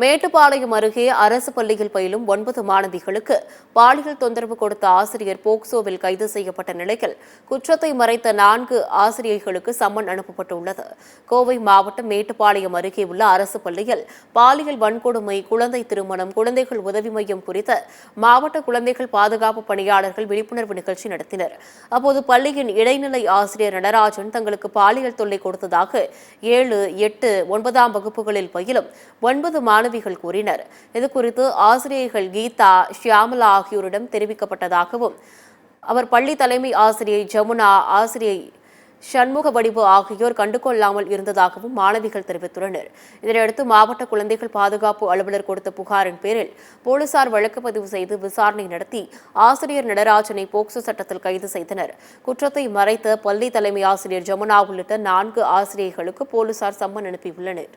மேட்டுப்பாளையம் அருகே அரசு பள்ளியில் பயிலும் 9 மாணவிகளுக்கு பாலியல் தொந்தரவு கொடுத்த ஆசிரியர் போக்சோவில் கைது செய்யப்பட்ட நிலையில் குற்றத்தை மறைத்த 4 ஆசிரியர்களுக்கு சம்மன் அனுப்பப்பட்டுள்ளது. கோவை மாவட்டம் மேட்டுப்பாளையம் அருகே உள்ள அரசு பள்ளியில் பாலியல் வன்கொடுமை, குழந்தை திருமணம், குழந்தைகள் உதவி மையம் குறித்த மாவட்ட குழந்தைகள் பாதுகாப்பு பணியாளர்கள் விழிப்புணர்வு நிகழ்ச்சி நடத்தினர். அப்போது பள்ளியின் இடைநிலை ஆசிரியர் நடராஜன் தங்களுக்கு பாலியல் தொல்லை கொடுத்ததாக 7, 8, 9ஆம் வகுப்புகளில் பயிலும் 9 மாணவிகள் கூறினர். இதுகுறித்து ஆசிரியர்கள் கீதா, ஷியாமலா ஆகியோரிடம் தெரிவிக்கப்பட்டதாகவும், அவர் பள்ளி தலைமை ஆசிரியை ஜமுனா, ஆசிரியை சண்முக வடிவு ஆகியோர் கண்டுகொள்ளாமல் இருந்ததாகவும் மாணவிகள் தெரிவித்துள்ளனர். இதனையடுத்து மாவட்ட குழந்தைகள் பாதுகாப்பு அலுவலர் கொடுத்த புகாரின் பேரில் போலீசார் வழக்கு பதிவு செய்து விசாரணை நடத்தி ஆசிரியர் நடராஜனை போக்சோ சட்டத்தில் கைது செய்தனர். குற்றத்தை மறைத்த பள்ளி தலைமை ஆசிரியர் ஜமுனா உள்ளிட்ட 4 ஆசிரியர்களுக்கு போலீசார் சம்மன் அனுப்பியுள்ளனர்.